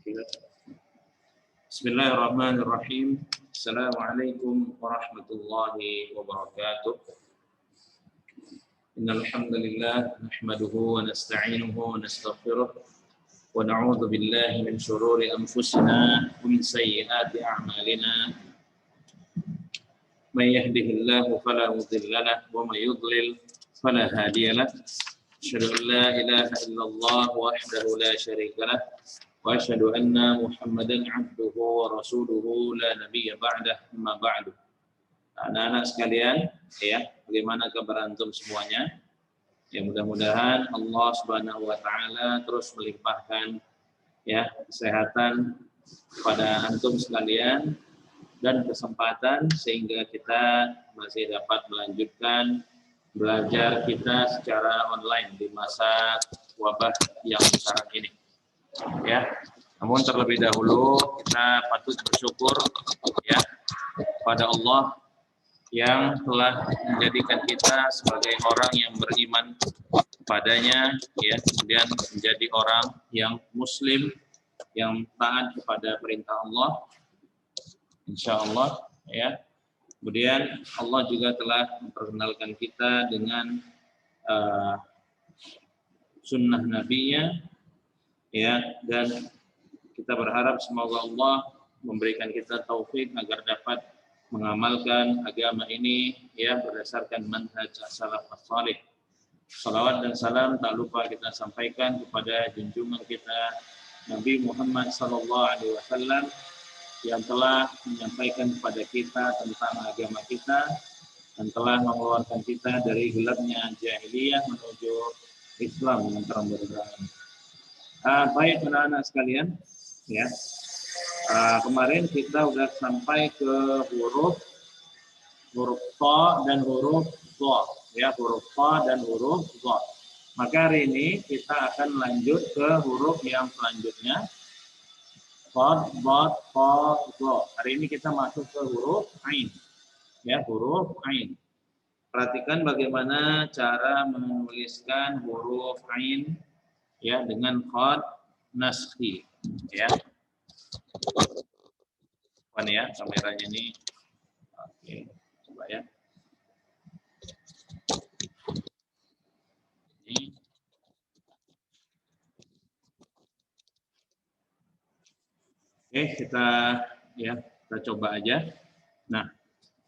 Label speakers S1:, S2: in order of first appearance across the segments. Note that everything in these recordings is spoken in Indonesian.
S1: Bismillahirrahmanirrahim. Assalamualaikum warahmatullahi wabarakatuh. Innal hamdalillah nahmaduhu wa nasta'inuhu wa nastaghfiruh wa na'udzu billahi min shururi anfusina wa min sayyiati a'malina. May yahdihillahu fala mudilla lahu wa may yudlil fala hadiya lahu. Asyhadu an la ilaha illallah wahdahu la syarika lahu wa asyhadu anna Muhammadan 'abduhu wa rasuluhu la nabiyya ba'dah, amma ba'du. Anak-anak sekalian, ya, bagaimana kabar antum semuanya? Ya, mudah-mudahan Allah Subhanahu wa taala terus melimpahkan ya kesehatan kepada antum sekalian dan kesempatan sehingga kita masih dapat melanjutkan belajar kita secara online di masa wabah yang sekarang ini. Ya, namun terlebih dahulu kita patut bersyukur ya pada Allah yang telah menjadikan kita sebagai orang yang beriman padanya, ya, kemudian menjadi orang yang muslim yang taat kepada perintah Allah, insya Allah, ya. Kemudian Allah juga telah memperkenalkan kita dengan sunnah Nabi-Nya, ya, dan kita berharap semoga Allah memberikan kita taufik agar dapat mengamalkan agama ini ya berdasarkan manhaj as-salaf as-salih. Salawat dan salam tak lupa kita sampaikan kepada junjungan kita Nabi Muhammad SAW yang telah menyampaikan kepada kita tentang agama kita dan telah mengeluarkan kita dari gelapnya jahiliyah menuju Islam yang terang benderang. Baik anak-anak sekalian, ya. Kemarin kita sudah sampai ke huruf ta dan huruf dha, ya, huruf ta dan huruf dha. Maka hari ini kita akan lanjut ke huruf yang selanjutnya, qad, dad, ta, dha. Hari ini kita masuk ke huruf ain, ya, huruf ain. Perhatikan bagaimana cara menuliskan huruf ain ya dengan qad naskhi, ya. Apa nih ya kameranya ini? Oke, coba ya. Ini. Oke, kita coba aja. Nah,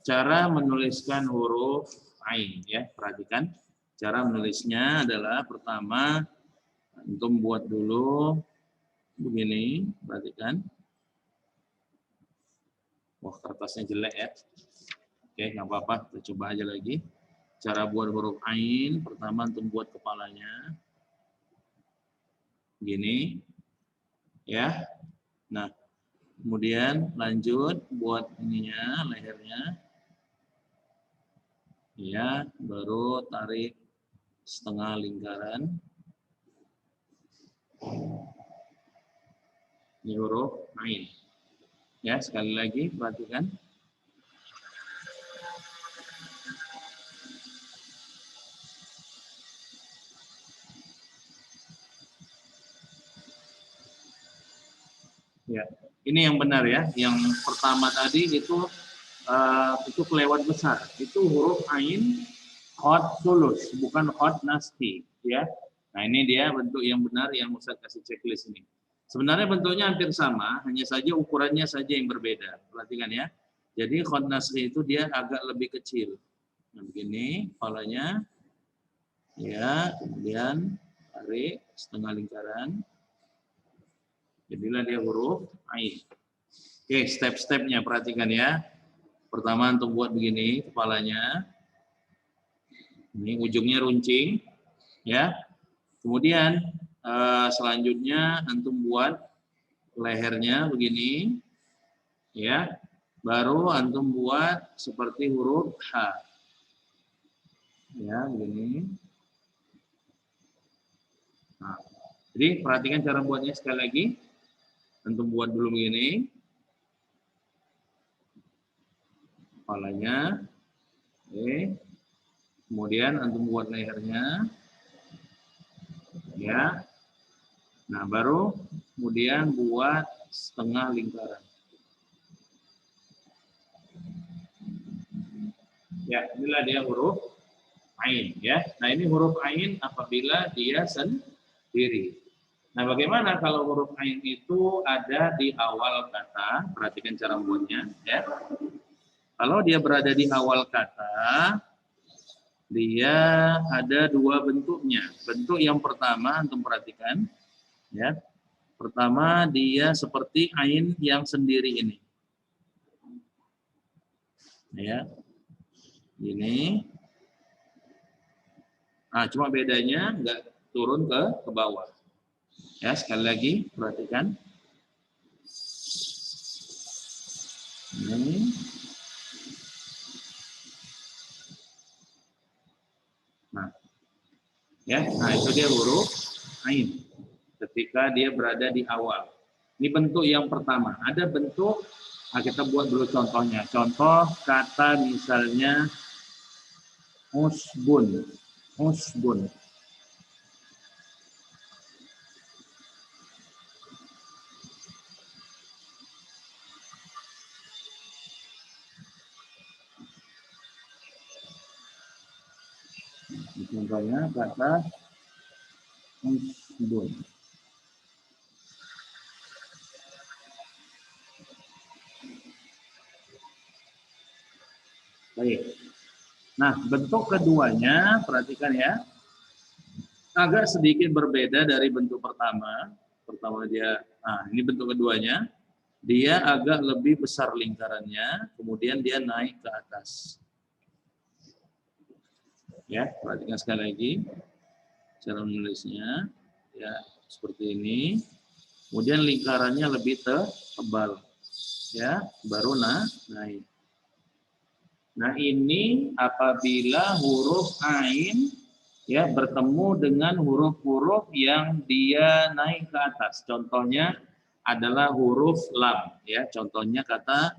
S1: cara menuliskan huruf ain ya, perhatikan. Cara menulisnya adalah pertama antum buat dulu begini, perhatikan. Wah, kertasnya jelek ya. Oke, nggak apa-apa, kita coba aja lagi. Cara buat huruf ain, pertama antum buat kepalanya. Gini. Ya. Nah, kemudian lanjut buat ininya, lehernya. Ya, baru tarik setengah lingkaran. Ini huruf ain. Ya, sekali lagi perhatikan. Ya, ini yang benar ya. Yang pertama tadi itu kelewat besar. Itu huruf ain qad sulus, bukan qad naskhi, ya. Nah, ini dia bentuk yang benar yang Ustaz kasih checklist ini. Sebenarnya bentuknya hampir sama, hanya saja ukurannya saja yang berbeda. Perhatikan ya. Jadi qad naskhi itu dia agak lebih kecil. Nah, begini kepalanya. Ya, kemudian tarik setengah lingkaran. Jadilah dia huruf ain. Oke, step-stepnya perhatikan ya. Pertama untuk buat begini kepalanya. Ini ujungnya runcing, ya. Kemudian selanjutnya antum buat lehernya begini, ya. Baru antum buat seperti huruf H, ya, begini. Nah, jadi perhatikan cara buatnya sekali lagi. Antum buat dulu begini, kepalanya, oke. Kemudian antum buat lehernya, ya. Nah, baru kemudian buat setengah lingkaran. Ya, inilah dia huruf ain ya. Nah, ini huruf ain apabila dia sendiri. Nah, bagaimana kalau huruf ain itu ada di awal kata? Perhatikan cara membuatnya ya. Kalau dia berada di awal kata, dia ada dua bentuknya. Bentuk yang pertama, antum perhatikan ya. Pertama, dia seperti ain yang sendiri ini. Ya. Ini. Nah, cuma bedanya enggak turun ke bawah. Ya, sekali lagi perhatikan. Ini. Nah, ya, nah itu dia huruf ain ketika dia berada di awal. Ini bentuk yang pertama. Ada bentuk, nah kita buat dulu contohnya. Contoh kata misalnya usbun, usbun. Contohnya kata usbun. Baik. Nah, bentuk keduanya, perhatikan ya, agak sedikit berbeda dari bentuk pertama. Pertama dia, nah ini bentuk keduanya, dia agak lebih besar lingkarannya, kemudian dia naik ke atas. Ya, perhatikan sekali lagi cara menulisnya, ya seperti ini. Kemudian lingkarannya lebih tebal, ya, baru naik. Nah ini apabila huruf ain ya bertemu dengan huruf-huruf yang dia naik ke atas. Contohnya adalah huruf lam ya. Contohnya kata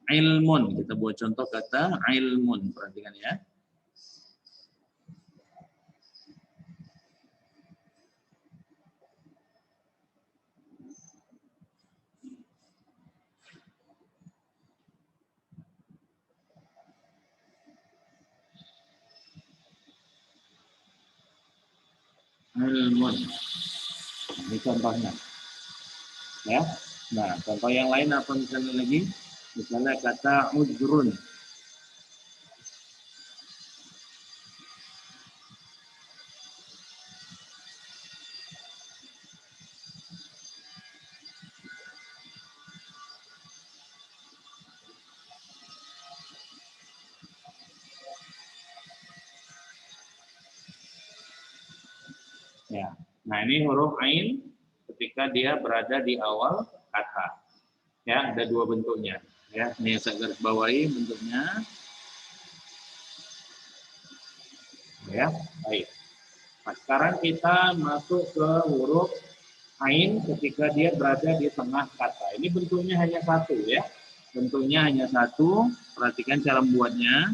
S1: ilmun. Kita buat contoh kata ilmun. Perhatikan ya. Ilmun. Ini contohnya. Ya. Nah, contoh yang lain apa misalnya lagi? Misalnya kata udrun. Ya. Nah, ini huruf ain ketika dia berada di awal kata. Ya, ada dua bentuknya. Ya, ini saya garis bawahi bentuknya. Ya, baik. Nah, sekarang kita masuk ke huruf ain ketika dia berada di tengah kata. Ini bentuknya hanya satu ya. Bentuknya hanya satu. Perhatikan cara membuatnya.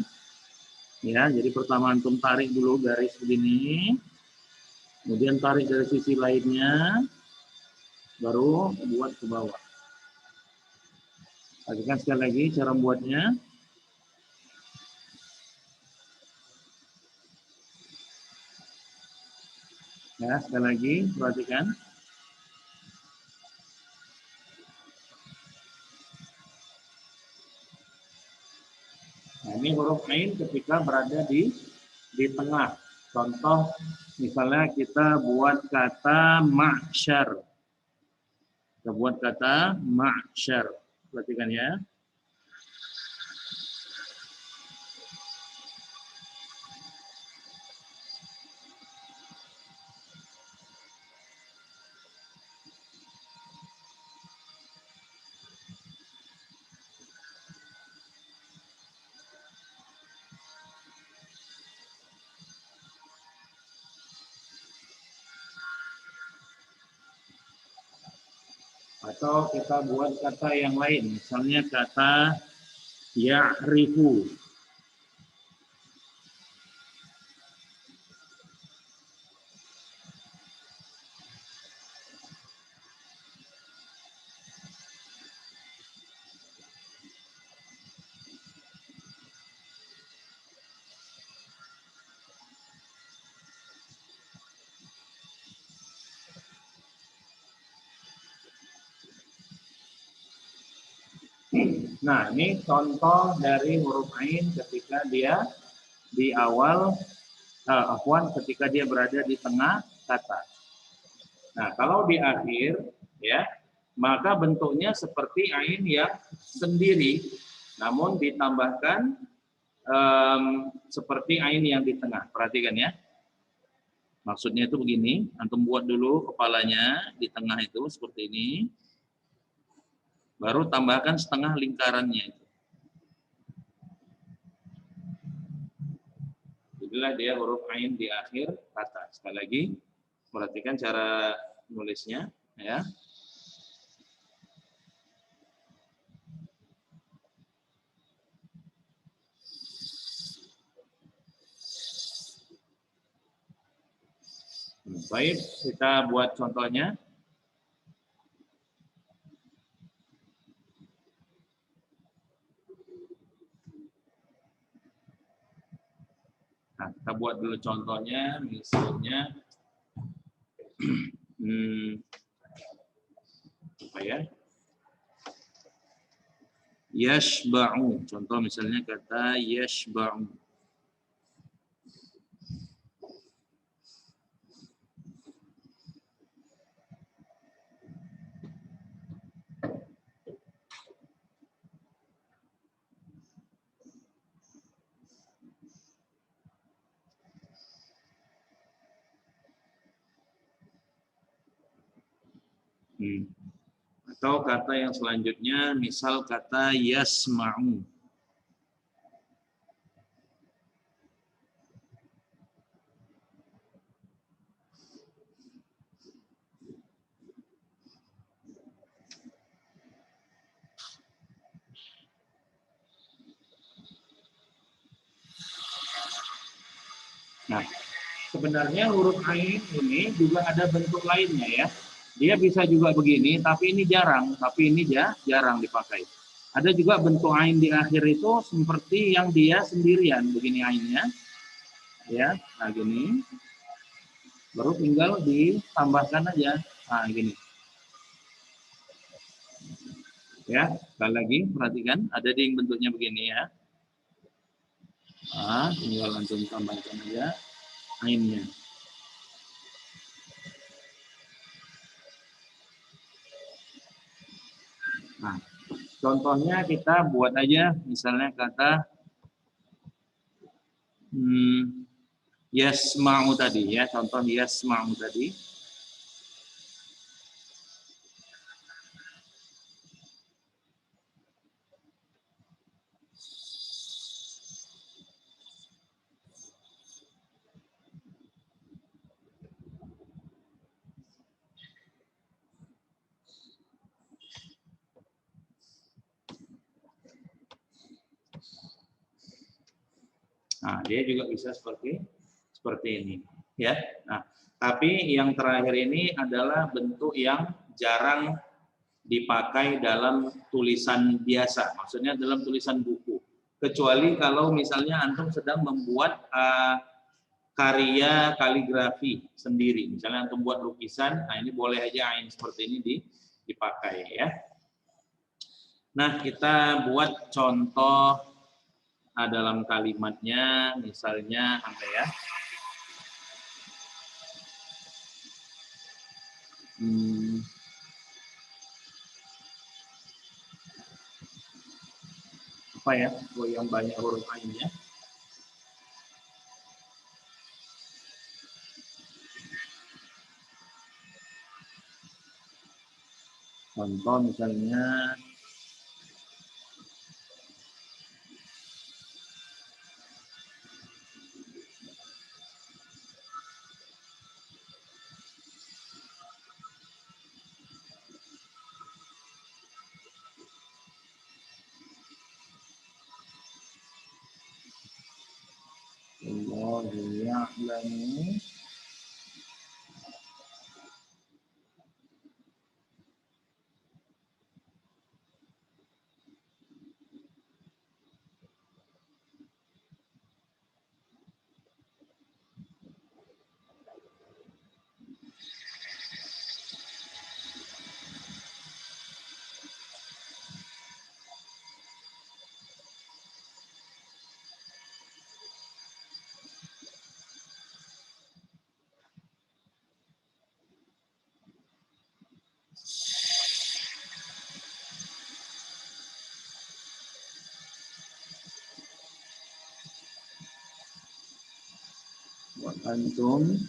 S1: Ya, jadi pertama antum tarik dulu garis begini. Kemudian tarik dari sisi lainnya. Baru buat ke bawah. Perhatikan sekali lagi cara membuatnya. Ya, sekali lagi perhatikan. Nah, ini huruf ain ketika berada di tengah. Contoh misalnya kita buat kata ma'syar. Kita buat kata ma'syar. Perhatikan ya. Atau kita buat kata yang lain, misalnya kata ya'rifu. Nah, ini contoh dari huruf ain ketika dia di awal, ketika dia berada di tengah kata. Nah, kalau di akhir, ya, maka bentuknya seperti ain yang sendiri, namun ditambahkan seperti ain yang di tengah. Perhatikan ya. Maksudnya itu begini, antum buat dulu kepalanya di tengah itu seperti ini. Baru tambahkan setengah lingkarannya itu. Inilah dia huruf ain di akhir kata. Sekali lagi, perhatikan cara nulisnya, ya. Baik, kita buat contohnya. Nah, kita buat dulu contohnya, misalnya, apa ya? Yashba'u. Contoh misalnya kata yashba'u. Atau kata yang selanjutnya, misal kata yasma'u. Nah, sebenarnya huruf ain ini juga ada bentuk lainnya ya. Dia bisa juga begini, tapi ini jarang, jarang dipakai. Ada juga bentuk ain di akhir itu seperti yang dia sendirian, begini ainnya. Ya, nah gini. Baru tinggal ditambahkan aja. Nah, gini. Ya, sekali lagi perhatikan, ada di bentuknya begini ya. Nah, tinggal langsung tambahkan aja ainnya. Nah, contohnya kita buat aja, misalnya kata yasma'u tadi ya, contoh yasma'u tadi. Nah, dia juga bisa seperti ini, ya. Nah, tapi yang terakhir ini adalah bentuk yang jarang dipakai dalam tulisan biasa, maksudnya dalam tulisan buku. Kecuali kalau misalnya antum sedang membuat karya kaligrafi sendiri, misalnya antum buat lukisan, nah ini boleh aja ain seperti ini dipakai ya. Nah, kita buat contoh dalam kalimatnya, misalnya apa ya? Apa ya? Yang banyak huruf ainnya. Contoh misalnya Allahu ya'lamu wa antum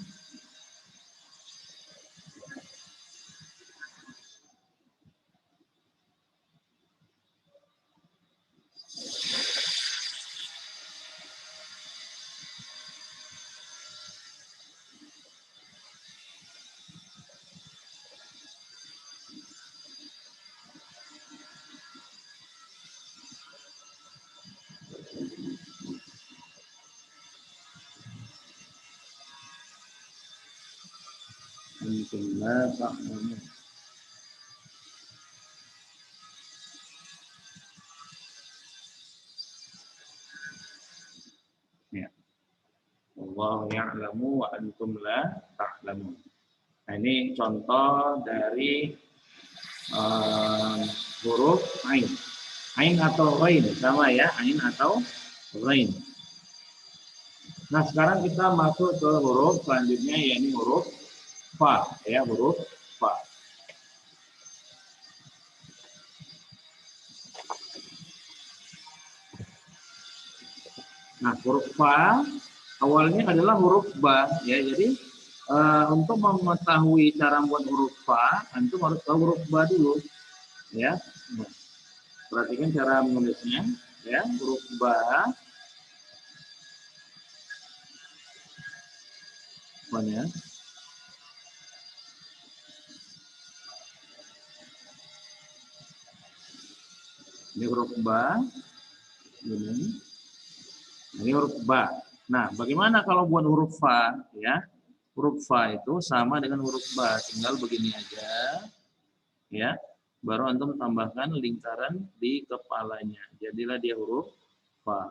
S1: la ta'lamun. Ya. Wallahu ya'lamu wa antum la ta'lamun. Nah, ini contoh dari huruf ain. Ain atau ghain sama ya, ain atau ghain. Nah, sekarang kita masuk ke huruf selanjutnya, yakni huruf fa, ya, huruf fa. Nah, huruf fa awalnya adalah huruf ba, ya. Jadi untuk mengetahui cara membuat huruf fa, antum harus tahu huruf ba dulu, ya. Nah, perhatikan cara menulisnya, ya, huruf ba. Ya. Ini huruf ba, ini huruf ba. Nah, bagaimana kalau buat huruf fa? Ya, huruf fa itu sama dengan huruf ba, tinggal begini aja, ya. Baru antum tambahkan lingkaran di kepalanya, jadilah dia huruf fa.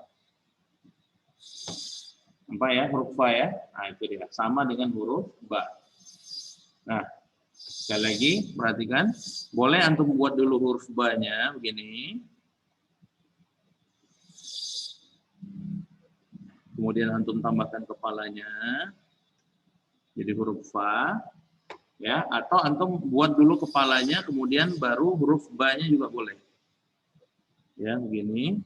S1: Apa ya huruf fa ya? Nah, itu dia, sama dengan huruf ba. Nah, sekali lagi perhatikan, boleh antum buat dulu huruf ba-nya begini. Kemudian antum tambahkan kepalanya, jadi huruf fa, ya. Atau antum buat dulu kepalanya, kemudian baru huruf ba-nya juga boleh. Ya, begini.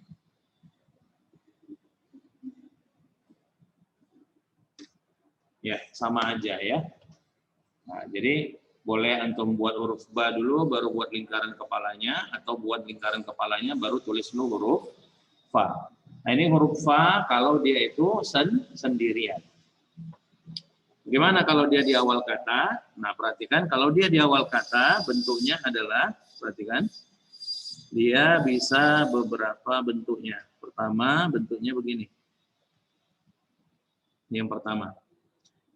S1: Ya, sama aja ya. Nah, jadi boleh antum buat huruf ba dulu, baru buat lingkaran kepalanya, atau buat lingkaran kepalanya, baru tulis dulu huruf fa. Nah, ini huruf fa kalau dia itu sendirian. Bagaimana kalau dia di awal kata? Nah, perhatikan kalau dia di awal kata, bentuknya adalah, perhatikan, dia bisa beberapa bentuknya. Pertama, bentuknya begini. Ini yang pertama.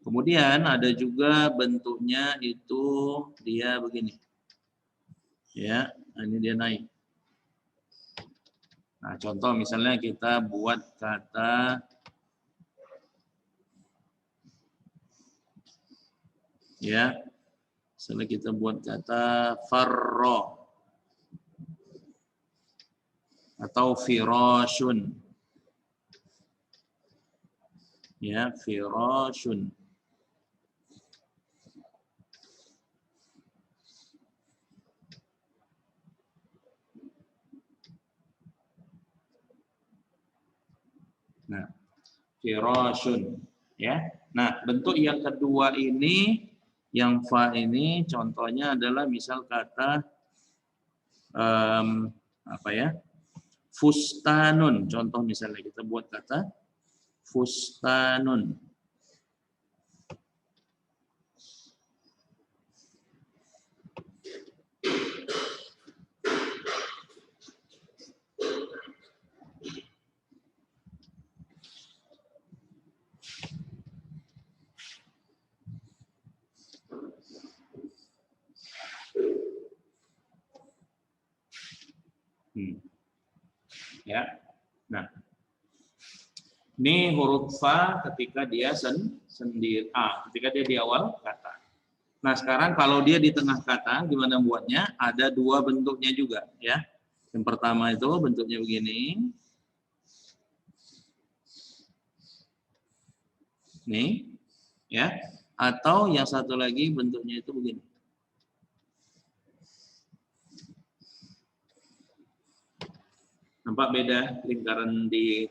S1: Kemudian ada juga bentuknya itu dia begini. Ya, ini dia naik. Nah, contoh misalnya kita buat kata ya, misalnya kita buat kata farro atau firashun. Ya, firashun. Nah, firashun, ya. Nah, bentuk yang kedua ini, yang fa ini, contohnya adalah misal kata apa ya? Fustanun. Contoh misalnya kita buat kata fustanun. Ya. Nah, ini huruf fa ketika dia sendiri, ketika dia di awal kata. Nah, sekarang kalau dia di tengah kata, gimana buatnya? Ada dua bentuknya juga, ya. Yang pertama itu bentuknya begini. Nih, ya. Atau yang satu lagi bentuknya itu begini. Nampak beda lingkaran di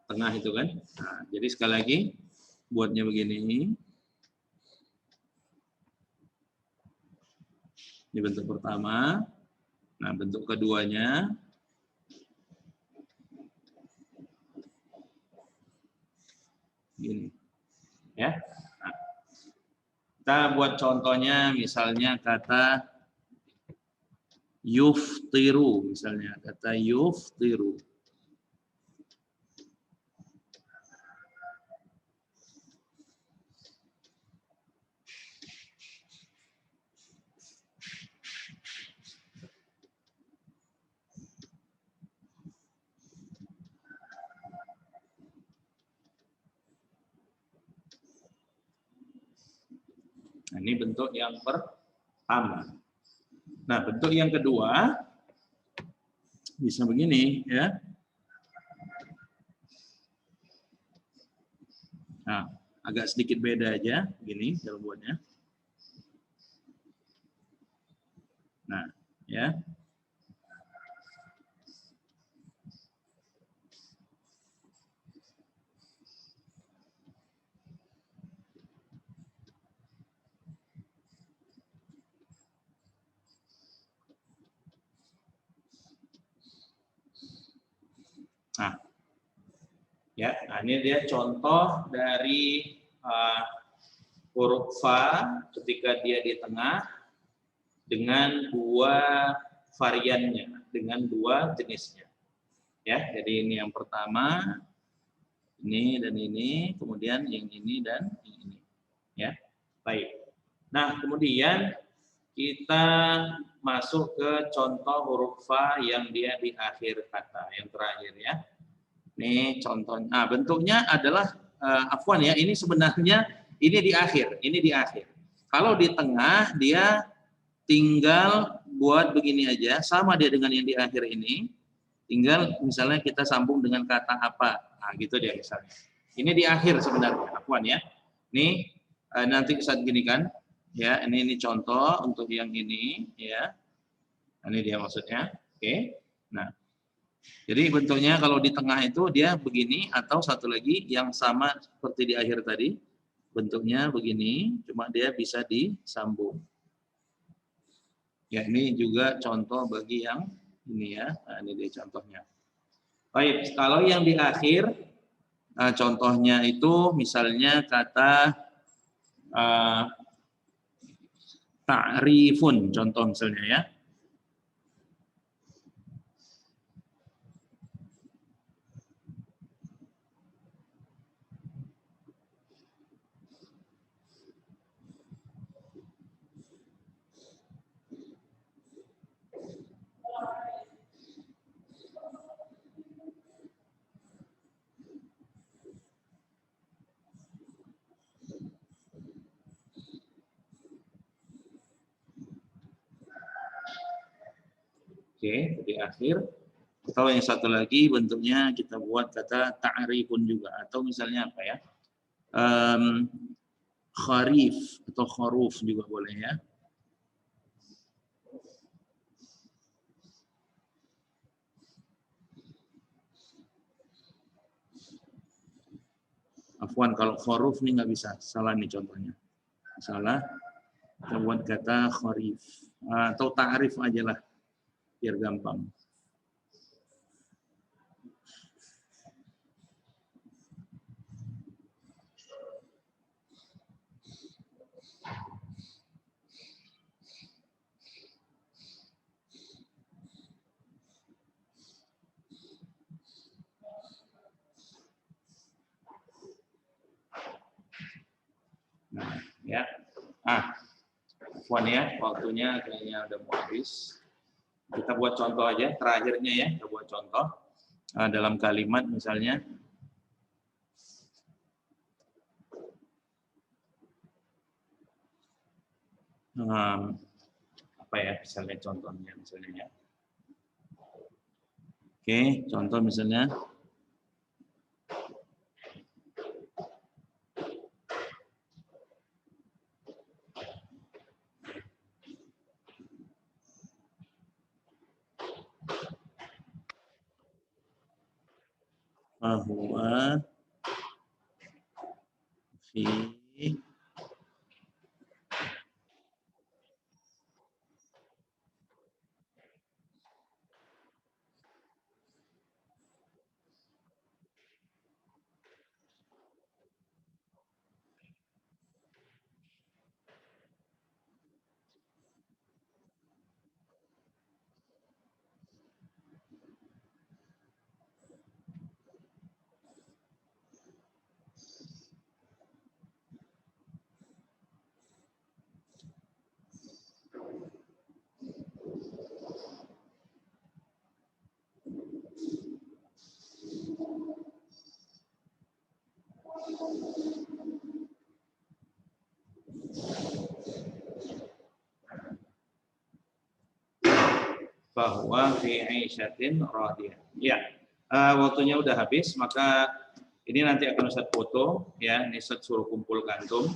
S1: tengah itu kan? Nah, jadi sekali lagi, buatnya begini. Ini bentuk pertama. Nah, bentuk keduanya. Gini. Ya. Nah, kita buat contohnya misalnya kata yuftiru, misalnya kata yuftiru. Nah, ini bentuk yang pertama. Nah, bentuk yang kedua bisa begini, ya. Nah, agak sedikit beda aja, begini cara buatnya. Nah, ya. Nah, ya, nah ini dia contoh dari huruf fa ketika dia di tengah dengan dua variannya, dengan dua jenisnya. Ya, jadi ini yang pertama, ini dan ini, kemudian yang ini dan yang ini. Ya, baik. Nah, kemudian kita masuk ke contoh huruf fa yang dia di akhir kata, yang terakhir ya. Ini contohnya. Nah, bentuknya adalah afwan ya, ini sebenarnya ini di akhir, ini di akhir. Kalau di tengah dia tinggal buat begini aja, sama dia dengan yang di akhir ini. Tinggal misalnya kita sambung dengan kata apa. Nah, gitu dia misalnya. Ini di akhir sebenarnya, afwan ya. Ini nanti saat gini kan, ya, ini contoh untuk yang ini ya. Ini dia maksudnya. Oke. Nah, jadi bentuknya kalau di tengah itu dia begini, atau satu lagi yang sama seperti di akhir tadi, bentuknya begini, cuma dia bisa disambung. Ya, ini juga contoh bagi yang ini ya. Nah, ini dia contohnya. Baik, kalau yang di akhir, contohnya itu misalnya kata ta'rifun, contoh misalnya ya. Oke, di akhir. Atau yang satu lagi bentuknya kita buat kata ta'rifun juga, atau misalnya apa ya? Kharif atau khuruf juga boleh ya. Afwan, kalau khuruf nih nggak bisa, salah nih contohnya. Salah, kita buat kata kharif. Atau ta'rif aja lah, biar gampang. Nah, ya. Afwan ya, waktunya kayaknya udah mau habis. Kita buat contoh aja, terakhirnya ya, kita buat contoh. Dalam kalimat misalnya, apa ya, misalnya contohnya misalnya ya. Oke, contoh misalnya, bahwa fi bahwa fi 'aisyatin radiyah. Ya, waktunya udah habis, maka ini nanti akan Ustaz foto, ya. Ini Ustaz suruh kumpul ke antum.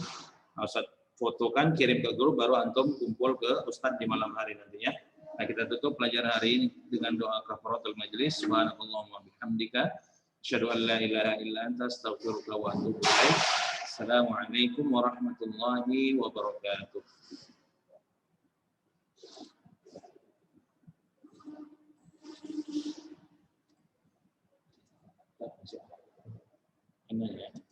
S1: Ustaz fotokan, kirim ke grup, baru antum kumpul ke Ustaz di malam hari nantinya. Nah, kita tutup pelajaran hari ini dengan doa kafaratul majelis. Subhanallahumma bihamdika, asyhadu an la ilaha illa anta, astaghfiruka wa atubu ilaik. Assalamualaikum warahmatullahi wabarakatuh. Ini ya.